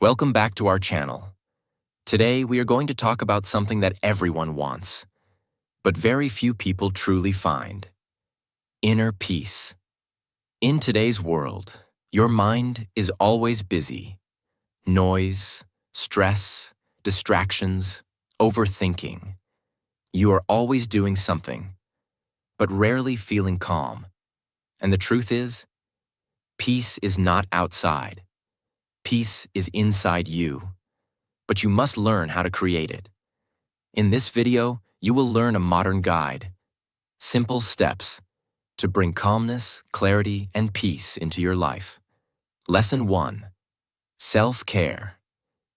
Welcome back to our channel. Today we are going to talk about something that everyone wants, but very few people truly find: inner peace. In today's world, your mind is always busy. Noise, stress, distractions, overthinking. You are always doing something, but rarely feeling calm. And the truth is, peace is not outside. Peace is inside you, but you must learn how to create it. In this video, you will learn a modern guide, simple steps to bring calmness, clarity, and peace into your life. Lesson 1. Self-care.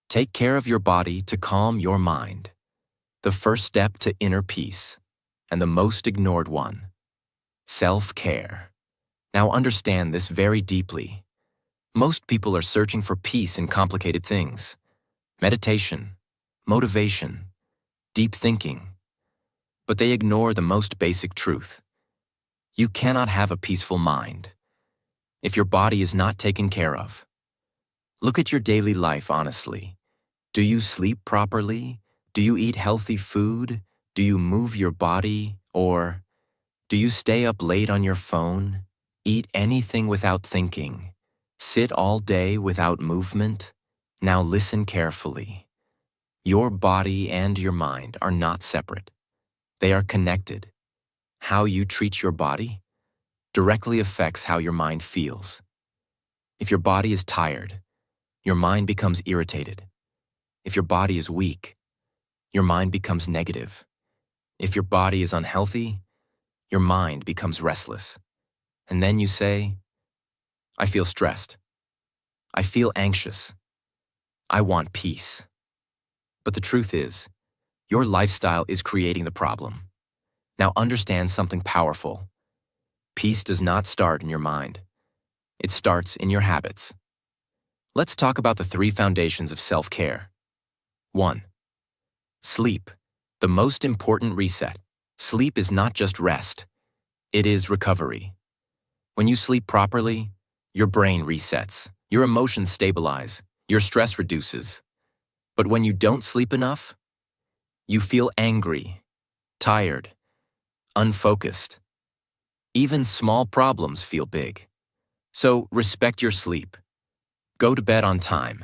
Take care of your body to calm your mind. The first step to inner peace, and the most ignored one. Self-care. Now understand this very deeply. Most people are searching for peace in complicated things: meditation, motivation, deep thinking. But they ignore the most basic truth. You cannot have a peaceful mind if your body is not taken care of. Look at your daily life honestly. Do you sleep properly? Do you eat healthy food? Do you move your body? Or do you stay up late on your phone? Eat anything without thinking? Sit all day without movement? Now listen carefully. Your body and your mind are not separate. They are connected. How you treat your body directly affects how your mind feels. If your body is tired, your mind becomes irritated. If your body is weak, your mind becomes negative. If your body is unhealthy, your mind becomes restless. And then you say, "I feel stressed. I feel anxious. I want peace." But the truth is, your lifestyle is creating the problem. Now understand something powerful. Peace does not start in your mind. It starts in your habits. Let's talk about the 3 foundations of self-care. 1. Sleep, the most important reset. Sleep is not just rest. It is recovery. When you sleep properly, your brain resets, your emotions stabilize, your stress reduces. But when you don't sleep enough, you feel angry, tired, unfocused. Even small problems feel big. So respect your sleep. Go to bed on time.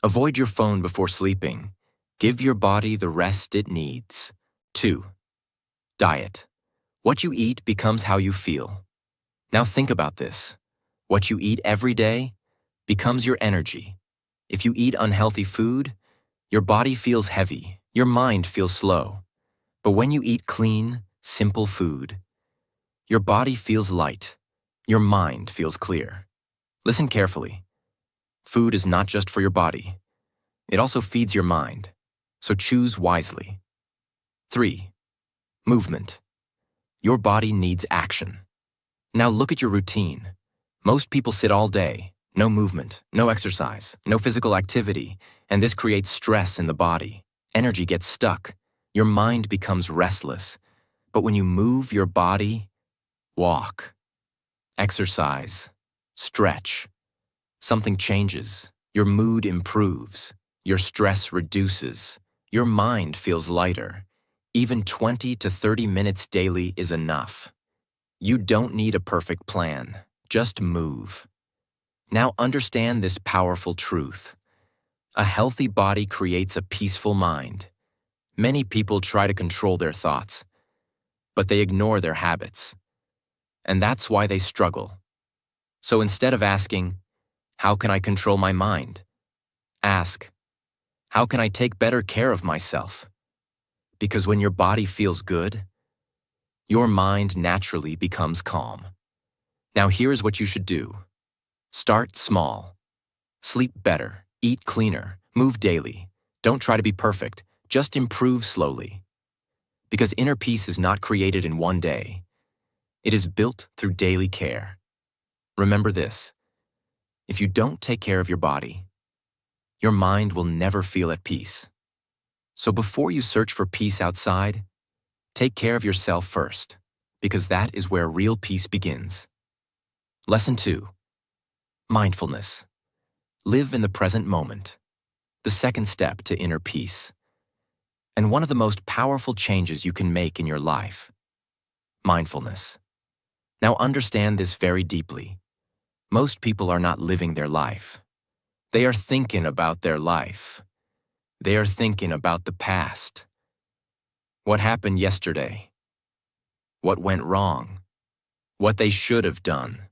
Avoid your phone before sleeping. Give your body the rest it needs. 2. Diet. What you eat becomes how you feel. Now think about this. What you eat every day becomes your energy. If you eat unhealthy food, your body feels heavy, your mind feels slow. But when you eat clean, simple food, your body feels light, your mind feels clear. Listen carefully. Food is not just for your body. It also feeds your mind. So choose wisely. 3. Movement. Your body needs action. Now look at your routine. Most people sit all day, no movement, no exercise, no physical activity, and this creates stress in the body. Energy gets stuck. Your mind becomes restless. But when you move your body, walk, exercise, stretch, something changes. Your mood improves. Your stress reduces. Your mind feels lighter. Even 20 to 30 minutes daily is enough. You don't need a perfect plan. Just move. Now understand this powerful truth. A healthy body creates a peaceful mind. Many people try to control their thoughts, but they ignore their habits. And that's why they struggle. So instead of asking, "How can I control my mind?" ask, "How can I take better care of myself?" Because when your body feels good, your mind naturally becomes calm. Now here's what you should do. Start small. Sleep better, eat cleaner, move daily. Don't try to be perfect, just improve slowly. Because inner peace is not created in one day. It is built through daily care. Remember this: if you don't take care of your body, your mind will never feel at peace. So before you search for peace outside, take care of yourself first, because that is where real peace begins. Lesson 2. Mindfulness. Live in the present moment. the second step to inner peace, and one of the most powerful changes you can make in your life: mindfulness. Now understand this very deeply. Most people are not living their life. They are thinking about their life. They are thinking about the past. What happened yesterday? What went wrong? What they should have done?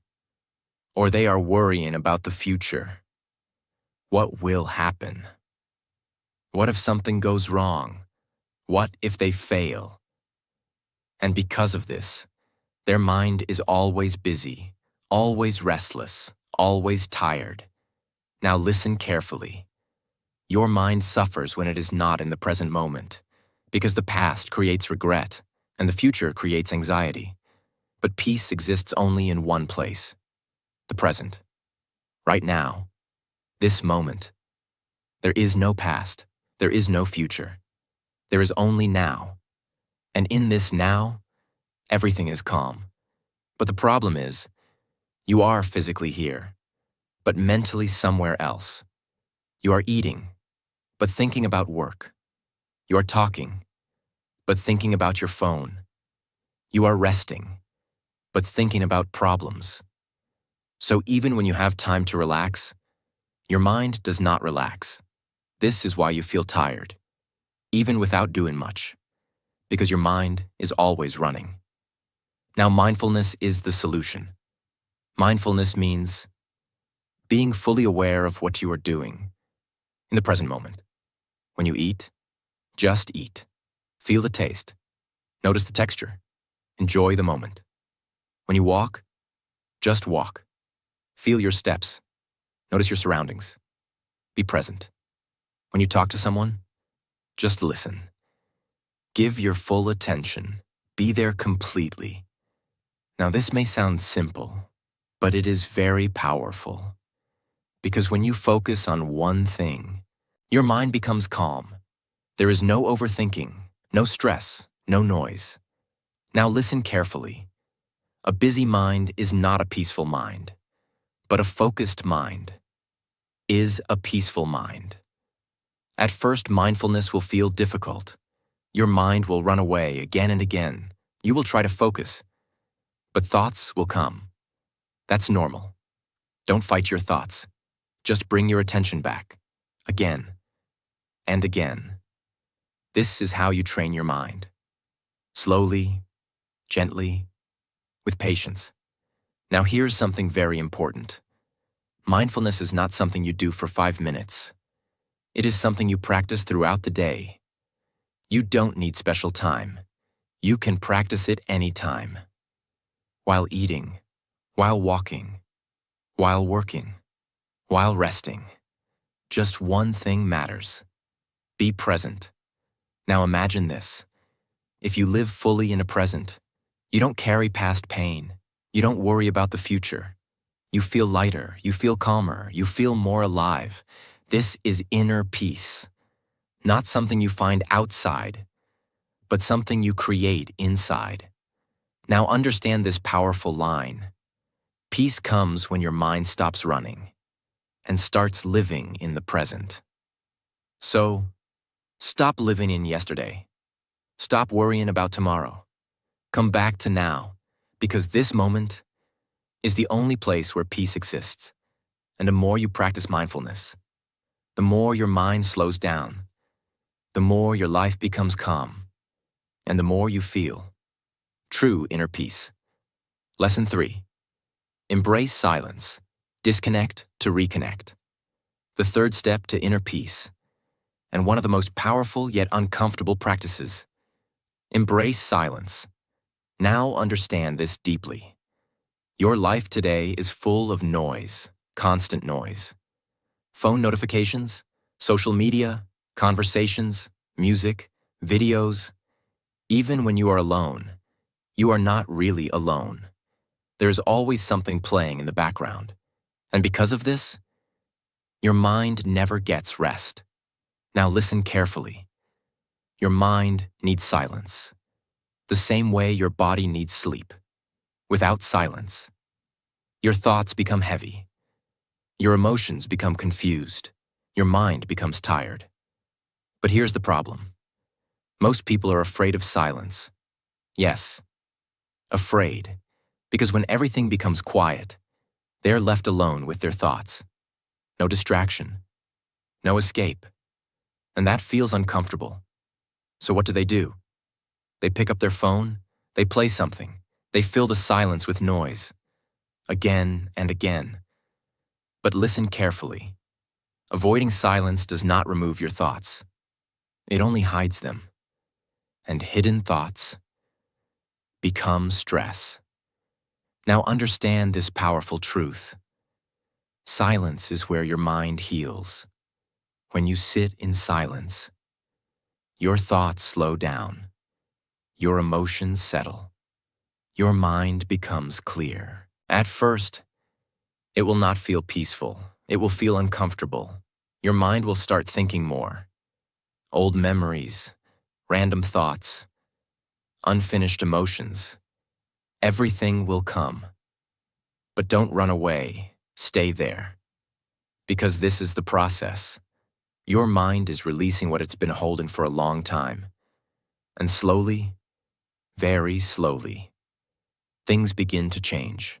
Or they are worrying about the future. What will happen? What if something goes wrong? What if they fail? And because of this, their mind is always busy, always restless, always tired. Now listen carefully. Your mind suffers when it is not in the present moment, because the past creates regret and the future creates anxiety. But peace exists only in one place: the present. Right now, this moment. There is no past, there is no future. There is only now. And in this now, everything is calm. But the problem is, you are physically here, but mentally somewhere else. You are eating, but thinking about work. You are talking, but thinking about your phone. You are resting, but thinking about problems. So even when you have time to relax, your mind does not relax. This is why you feel tired, even without doing much, because your mind is always running. Now, mindfulness is the solution. Mindfulness means being fully aware of what you are doing in the present moment. When you eat, just eat. Feel the taste. Notice the texture. Enjoy the moment. When you walk, just walk. Feel your steps. Notice your surroundings. Be present. When you talk to someone, just listen. Give your full attention. Be there completely. Now, this may sound simple, but it is very powerful. Because when you focus on one thing, your mind becomes calm. There is no overthinking, no stress, no noise. Now listen carefully. A busy mind is not a peaceful mind, but a focused mind is a peaceful mind. At first, mindfulness will feel difficult. Your mind will run away again and again. You will try to focus, but thoughts will come. That's normal. Don't fight your thoughts. Just bring your attention back, again and again. This is how you train your mind. Slowly, gently, with patience. Now here's something very important. Mindfulness is not something you do for 5 minutes. It is something you practice throughout the day. You don't need special time. You can practice it anytime. While eating, while walking, while working, while resting. Just one thing matters. Be present. Now imagine this. If you live fully in a present, you don't carry past pain. You don't worry about the future. You feel lighter, you feel calmer, you feel more alive. This is inner peace. Not something you find outside, but something you create inside. Now understand this powerful line. Peace comes when your mind stops running and starts living in the present. So, stop living in yesterday. Stop worrying about tomorrow. Come back to now, because this moment is the only place where peace exists. And the more you practice mindfulness, the more your mind slows down, the more your life becomes calm, and the more you feel true inner peace. Lesson 3. Embrace silence. Disconnect to reconnect. The third step to inner peace, and one of the most powerful yet uncomfortable practices. Embrace silence. Now understand this deeply. Your life today is full of noise, constant noise. Phone notifications, social media, conversations, music, videos. Even when you are alone, you are not really alone. There is always something playing in the background. And because of this, your mind never gets rest. Now listen carefully. Your mind needs silence, the same way your body needs sleep. Without silence, your thoughts become heavy. Your emotions become confused. your mind becomes tired. But here's the problem. Most people are afraid of silence. Yes, afraid. Because when everything becomes quiet, they're left alone with their thoughts. No distraction. No escape. And that feels uncomfortable. So what do? They pick up their phone, they play something, they fill the silence with noise. Again and again. But listen carefully. Avoiding silence does not remove your thoughts. It only hides them. And hidden thoughts become stress. Now understand this powerful truth. Silence is where your mind heals. When you sit in silence, your thoughts slow down. Your emotions settle. Your mind becomes clear. At first, it will not feel peaceful. It will feel uncomfortable. Your mind will start thinking more. Old memories, random thoughts, unfinished emotions. Everything will come. But don't run away. Stay there. Because this is the process. Your mind is releasing what it's been holding for a long time. And slowly, very slowly, things begin to change.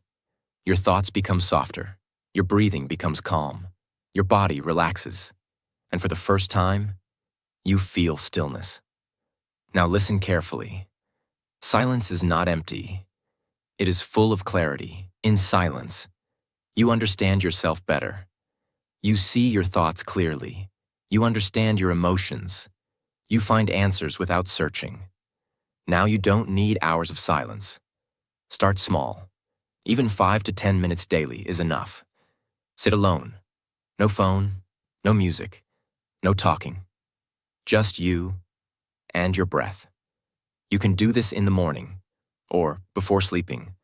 Your thoughts become softer. Your breathing becomes calm. Your body relaxes. And for the first time, you feel stillness. Now listen carefully. Silence is not empty. It is full of clarity. In silence, you understand yourself better. You see your thoughts clearly. You understand your emotions. You find answers without searching. Now you don't need hours of silence. Start small. Even 5 to 10 minutes daily is enough. Sit alone. No phone, no music, no talking. Just you and your breath. You can do this in the morning, or before sleeping,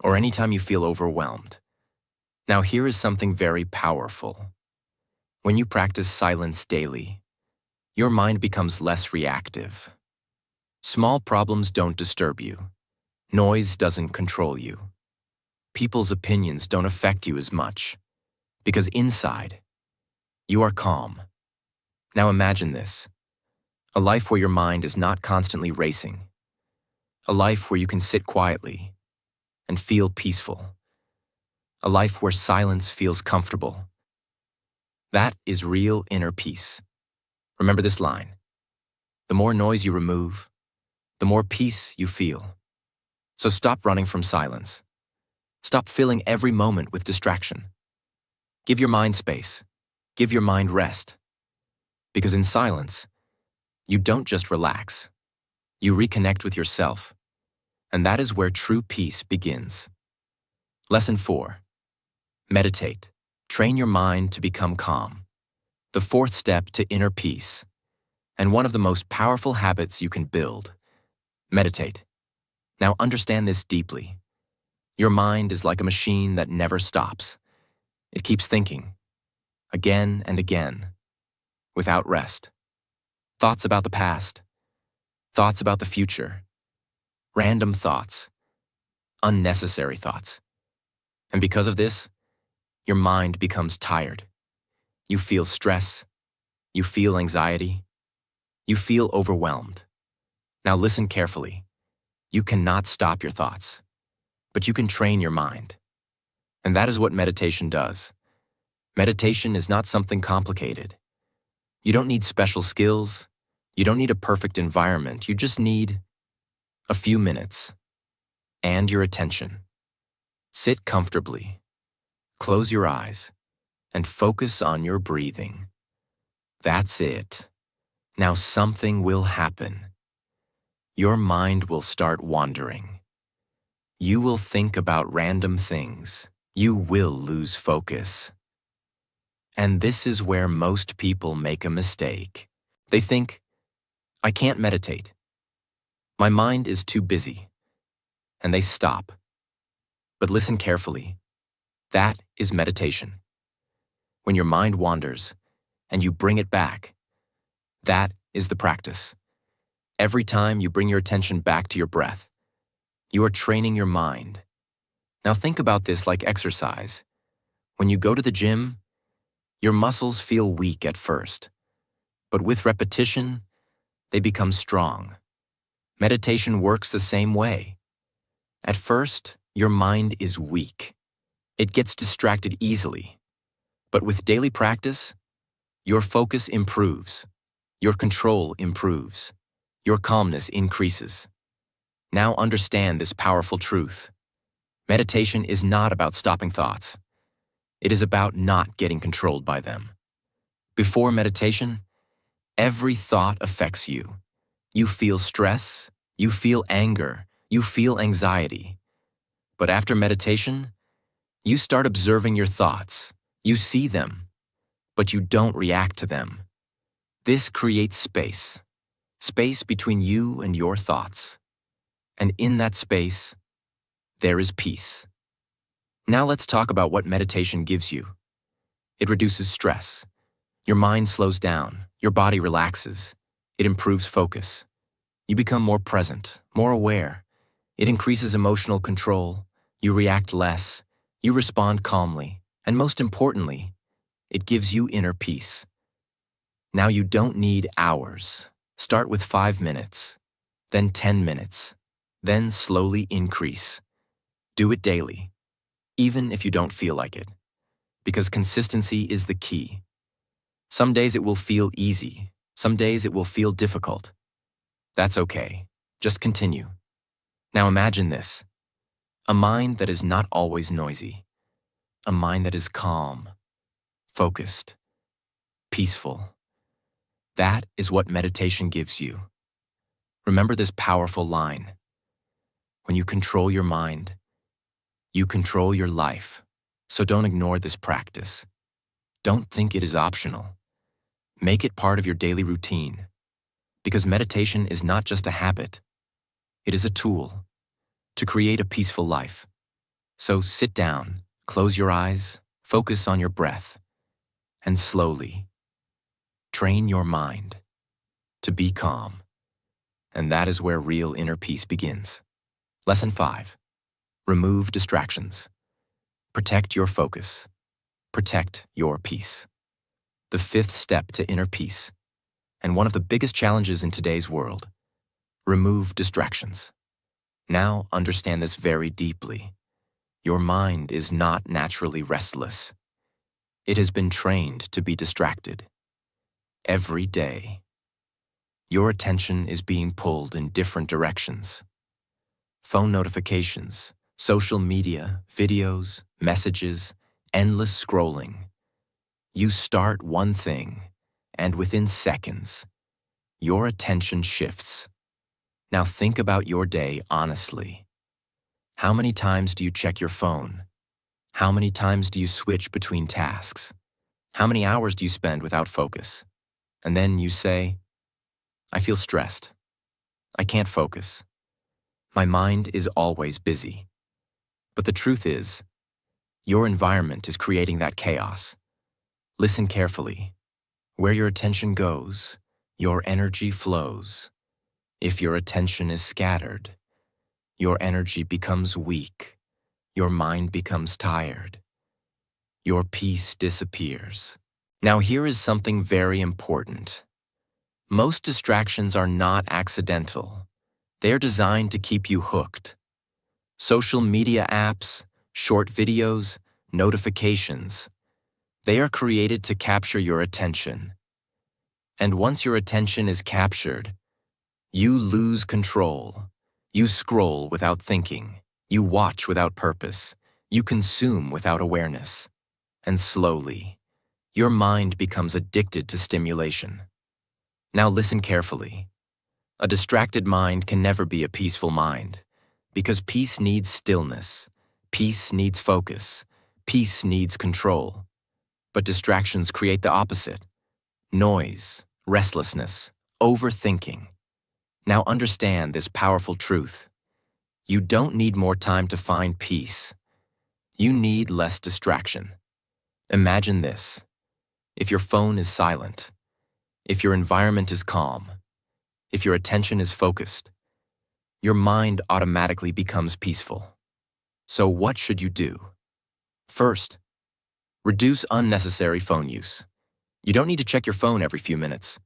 or anytime you feel overwhelmed. Now here is something very powerful. When you practice silence daily, your mind becomes less reactive. Small problems don't disturb you. Noise doesn't control you. People's opinions don't affect you as much. Because inside, you are calm. Now imagine this. A life where your mind is not constantly racing. A life where you can sit quietly and feel peaceful. A life where silence feels comfortable. That is real inner peace. Remember this line. The more noise you remove, the more peace you feel. So stop running from silence. Stop filling every moment with distraction. Give your mind space. Give your mind rest. Because in silence, you don't just relax. You reconnect with yourself. And that is where true peace begins. Lesson 4. Meditate. Train your mind to become calm. The fourth step to inner peace. And one of the most powerful habits you can build. Meditate. Now understand this deeply. Your mind is like a machine that never stops. It keeps thinking, again and again, without rest. Thoughts about the past, thoughts about the future, random thoughts, unnecessary thoughts. And because of this, your mind becomes tired. You feel stress, you feel anxiety, you feel overwhelmed. Now listen carefully. You cannot stop your thoughts, but you can train your mind. And that is what meditation does. Meditation is not something complicated. You don't need special skills. You don't need a perfect environment. You just need a few minutes and your attention. Sit comfortably, close your eyes, and focus on your breathing. That's it. Now something will happen. Your mind will start wandering. You will think about random things. You will lose focus. And this is where most people make a mistake. They think, I can't meditate. My mind is too busy. And they stop. But listen carefully. That is meditation. When your mind wanders and you bring it back, that is the practice. Every time you bring your attention back to your breath, you are training your mind. Now think about this like exercise. When you go to the gym, Your muscles feel weak at first, but with repetition, they become strong. Meditation works the same way. At first, your mind is weak. It gets distracted easily. But with daily practice, your focus improves. Your control improves. Your calmness increases. Now understand this powerful truth. Meditation is not about stopping thoughts. It is about not getting controlled by them. Before meditation, every thought affects you. You feel stress, you feel anger, you feel anxiety. But after meditation, you start observing your thoughts. You see them, but you don't react to them. This creates space between you and your thoughts. And in that space, there is peace. Now let's talk about what meditation gives you. It reduces stress. Your mind slows down. Your body relaxes. It improves focus. You become more present, more aware. It increases emotional control. You react less. You respond calmly. And most importantly, it gives you inner peace. Now you don't need hours. Start with 5 minutes, then 10 minutes, then slowly increase. Do it daily, even if you don't feel like it, because consistency is the key. Some days it will feel easy. Some days it will feel difficult. That's okay. Just continue. Now imagine this: a mind that is not always noisy, a mind that is calm, focused, peaceful. That is what meditation gives you. Remember this powerful line: when you control your mind, you control your life. So don't ignore this practice. Don't think it is optional. Make it part of your daily routine. Because meditation is not just a habit. It is a tool to create a peaceful life. So sit down, close your eyes, focus on your breath, and slowly train your mind to be calm. And that is where real inner peace begins. Lesson 5. Remove distractions. Protect your focus. Protect your peace. The 5th step to inner peace, and one of the biggest challenges in today's world: remove distractions. Now understand this very deeply. Your mind is not naturally restless. It has been trained to be distracted. Every day, your attention is being pulled in different directions. Phone notifications, social media, videos, messages, endless scrolling. You start one thing, and within seconds, your attention shifts. Now think about your day honestly. How many times do you check your phone? How many times do you switch between tasks? How many hours do you spend without focus? And then you say, I feel stressed. I can't focus. My mind is always busy. But the truth is, your environment is creating that chaos. Listen carefully. Where your attention goes, your energy flows. If your attention is scattered, your energy becomes weak. Your mind becomes tired. Your peace disappears. Now here is something very important. Most distractions are not accidental. They are designed to keep you hooked. Social media apps, short videos, notifications. They are created to capture your attention. And once your attention is captured, you lose control. You scroll without thinking. You watch without purpose. You consume without awareness. And slowly, your mind becomes addicted to stimulation. Now listen carefully. A distracted mind can never be a peaceful mind, because peace needs stillness. Peace needs focus. Peace needs control. But distractions create the opposite: noise, restlessness, overthinking. Now understand this powerful truth. You don't need more time to find peace. You need less distraction. Imagine this: if your phone is silent, if your environment is calm, if your attention is focused, your mind automatically becomes peaceful. So what should you do? First, Reduce unnecessary phone use. You don't need to check your phone every few minutes.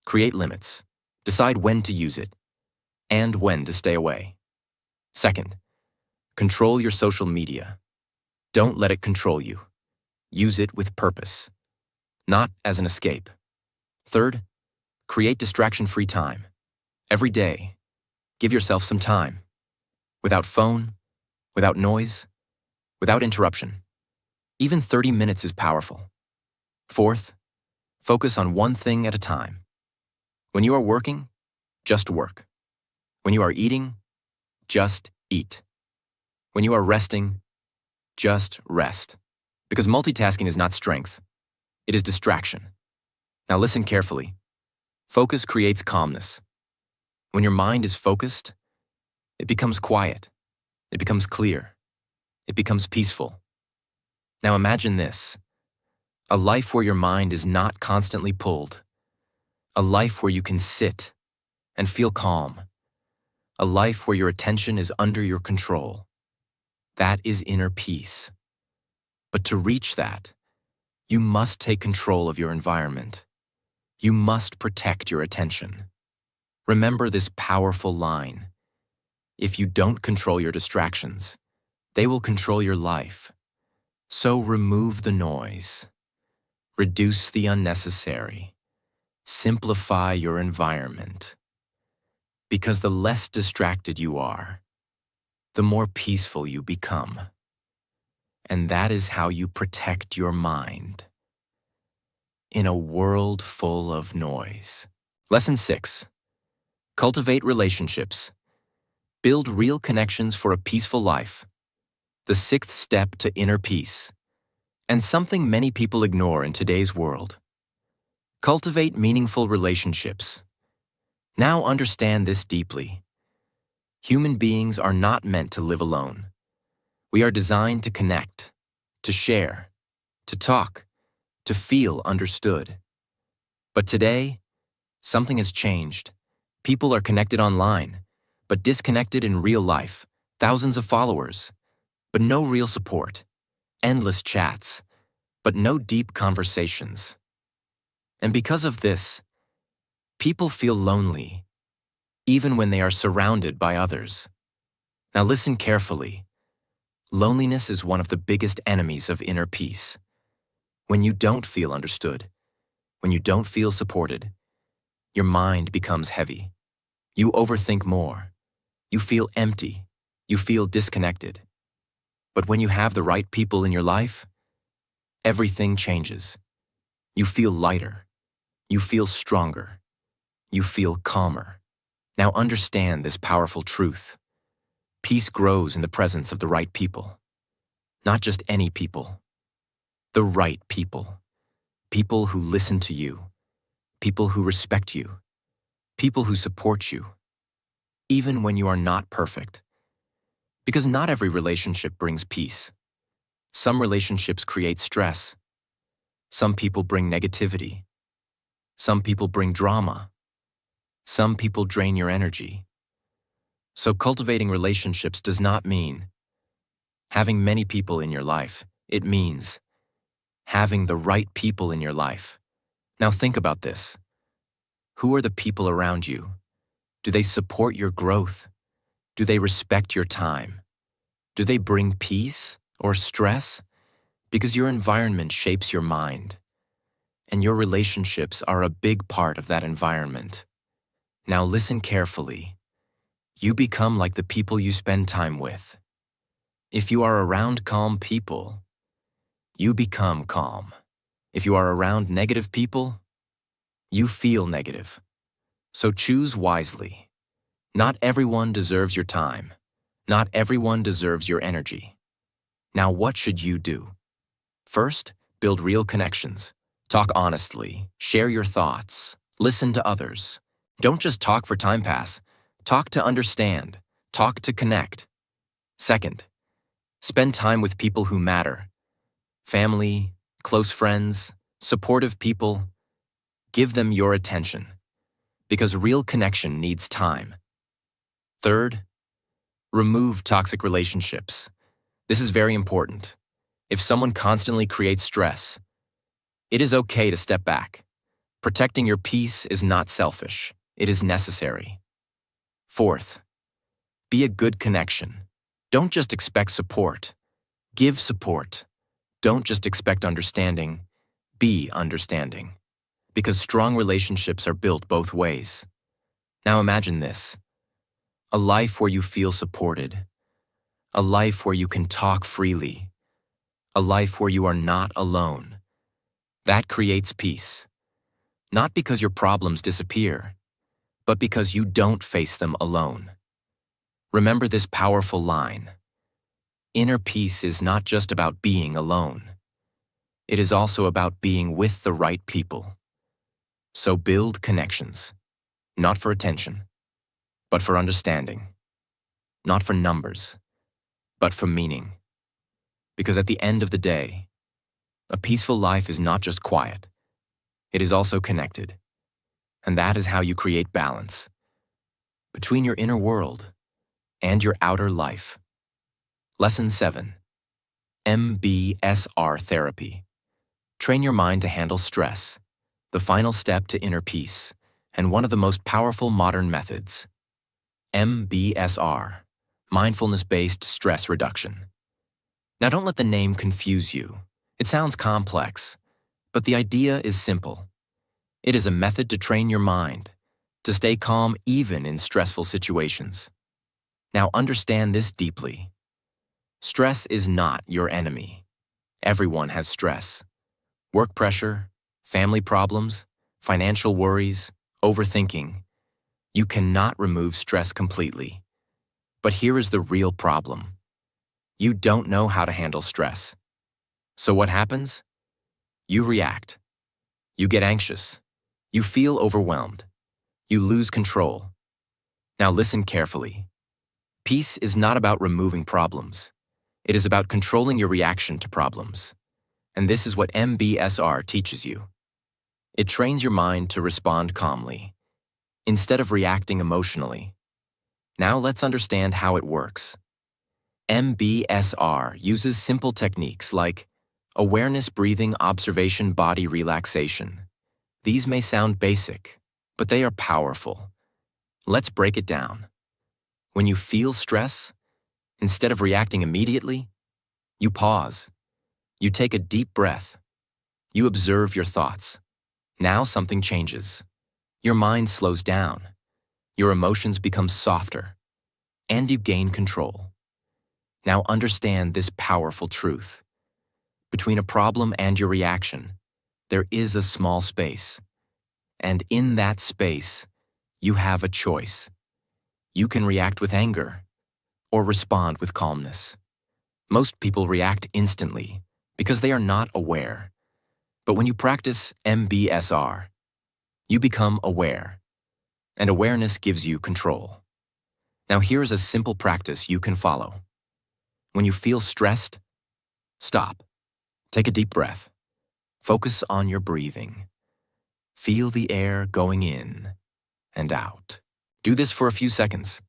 Create limits. Decide when to use it and when to stay away. Second, control your social media. Don't let it control you. Use it with purpose, not as an escape. Third, create distraction-free time. Every day, give yourself some time. Without phone, without noise, without interruption. Even 30 minutes is powerful. Fourth, focus on one thing at a time. When you are working, just work. When you are eating, just eat. When you are resting, just rest. Because multitasking is not strength, it is distraction. Now listen carefully. Focus creates calmness. When your mind is focused, it becomes quiet. It becomes clear. It becomes peaceful. Now imagine this: a life where your mind is not constantly pulled. A life where you can sit and feel calm. A life where your attention is under your control. That is inner peace. But to reach that, you must take control of your environment. You must protect your attention. Remember this powerful line: if you don't control your distractions, they will control your life. So remove the noise. Reduce the unnecessary. Simplify your environment. Because the less distracted you are, the more peaceful you become. And that is how you protect your mind in a world full of noise. Lesson 6. Cultivate relationships. Build real connections for a peaceful life. The sixth step to inner peace, and something many people ignore in today's world. Cultivate meaningful relationships. Now understand this deeply. Human beings are not meant to live alone. We are designed to connect, to share, to talk, to feel understood. But today, something has changed. People are connected online, but disconnected in real life. Thousands of followers, but no real support. Endless chats, but no deep conversations. And because of this, people feel lonely, even when they are surrounded by others. Now listen carefully. Loneliness is one of the biggest enemies of inner peace. When you don't feel understood, when you don't feel supported, your mind becomes heavy. You overthink more. You feel empty. You feel disconnected. But when you have the right people in your life, everything changes. You feel lighter. You feel stronger. You feel calmer. Now understand this powerful truth. Peace grows in the presence of the right people. Not just any people. The right people. People who listen to you. People who respect you. People who support you. Even when you are not perfect. Because not every relationship brings peace. Some relationships create stress. Some people bring negativity. Some people bring drama. Some people drain your energy. So cultivating relationships does not mean having many people in your life. It means having the right people in your life. Now think about this. Who are the people around you? Do they support your growth? Do they respect your time? Do they bring peace or stress? Because your environment shapes your mind, and your relationships are a big part of that environment. Now listen carefully. You become like the people you spend time with. If you are around calm people, you become calm. If you are around negative people, you feel negative. So choose wisely. Not everyone deserves your time. Not everyone deserves your energy. Now what should you do? First, build real connections. Talk honestly. Share your thoughts. Listen to others. Don't just talk for time pass. Talk to understand. Talk to connect. Second, spend time with people who matter. Family, close friends, supportive people. Give them your attention. Because real connection needs time. Third, remove toxic relationships. This is very important. If someone constantly creates stress, it is okay to step back. Protecting your peace is not selfish. It is necessary. Fourth, be a good connection. Don't just expect support. Give support. Don't just expect understanding. Be understanding. Because strong relationships are built both ways. Now imagine this: a life where you feel supported, a life where you can talk freely, a life where you are not alone. That creates peace. Not because your problems disappear, but because you don't face them alone. Remember this powerful line: inner peace is not just about being alone. It is also about being with the right people. So build connections, not for attention, but for understanding. Not for numbers, but for meaning. Because at the end of the day, a peaceful life is not just quiet. It is also connected. And that is how you create balance between your inner world and your outer life. Lesson 7. MBSR Therapy. Train your mind to handle stress, the final step to inner peace, and one of the most powerful modern methods. MBSR, mindfulness-based stress reduction. Now don't let the name confuse you. It sounds complex, but the idea is simple. It is a method to train your mind to stay calm even in stressful situations. Now understand this deeply. Stress is not your enemy. Everyone has stress. Work pressure, family problems, financial worries, overthinking. You cannot remove stress completely. But here is the real problem. You don't know how to handle stress. So what happens? You react. You get anxious. You feel overwhelmed. You lose control. Now listen carefully. Peace is not about removing problems. It is about controlling your reaction to problems. And this is what MBSR teaches you. It trains your mind to respond calmly, instead of reacting emotionally. Now let's understand how it works. MBSR uses simple techniques like awareness, breathing, observation, body relaxation. These may sound basic, but they are powerful. Let's break it down. When you feel stress, instead of reacting immediately, you pause. You take a deep breath. You observe your thoughts. Now something changes. Your mind slows down. Your emotions become softer. And you gain control. Now understand this powerful truth. Between a problem and your reaction, there is a small space. And in that space, you have a choice. You can react with anger or respond with calmness. Most people react instantly because they are not aware. But when you practice MBSR, you become aware. And awareness gives you control. Now here is a simple practice you can follow. When you feel stressed, stop. Take a deep breath. Focus on your breathing. Feel the air going in and out. Do this for a few seconds,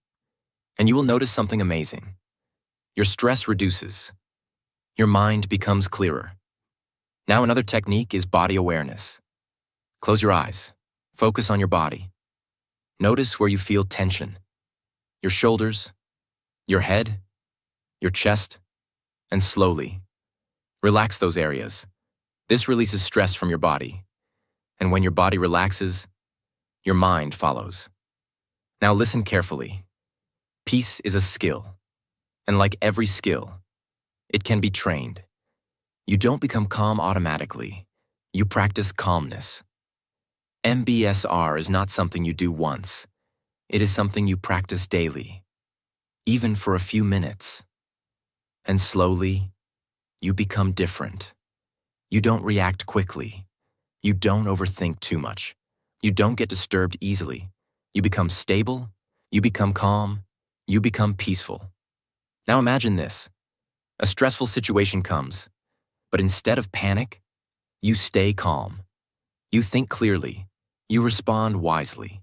and you will notice something amazing. Your stress reduces. Your mind becomes clearer. Now another technique is body awareness. Close your eyes. Focus on your body. Notice where you feel tension. Your shoulders, your head, your chest, and slowly relax those areas. This releases stress from your body. And when your body relaxes, your mind follows. Now listen carefully. Peace is a skill. And like every skill, it can be trained. You don't become calm automatically. You practice calmness. MBSR is not something you do once. It is something you practice daily, even for a few minutes. And slowly, you become different. You don't react quickly. You don't overthink too much. You don't get disturbed easily. You become stable. You become calm. You become peaceful. Now imagine this. A stressful situation comes, but instead of panic, you stay calm. You think clearly. You respond wisely.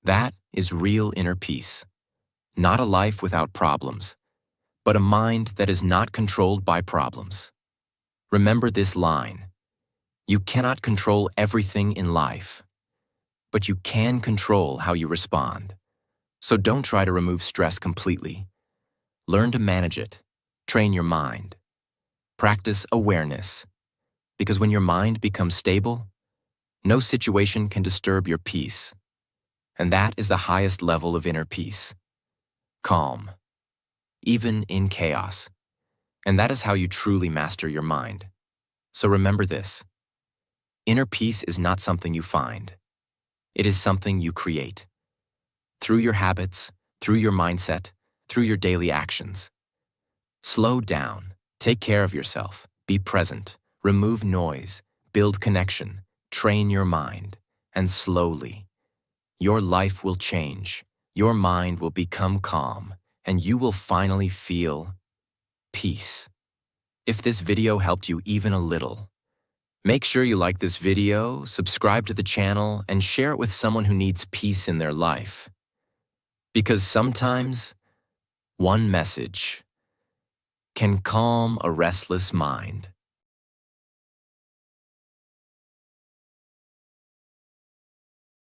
That is real inner peace. Not a life without problems, but a mind that is not controlled by problems. Remember this line: you cannot control everything in life, but you can control how you respond. So don't try to remove stress completely. Learn to manage it. Train your mind. Practice awareness. Because when your mind becomes stable, no situation can disturb your peace. And that is the highest level of inner peace. Calm, even in chaos. And that is how you truly master your mind. So remember this: inner peace is not something you find. It is something you create. Through your habits, through your mindset, through your daily actions. Slow down, take care of yourself, be present, remove noise, build connection, train your mind, and slowly, your life will change, your mind will become calm, and you will finally feel peace. If this video helped you even a little, make sure you like this video, subscribe to the channel, and share it with someone who needs peace in their life. Because sometimes, one message can calm a restless mind.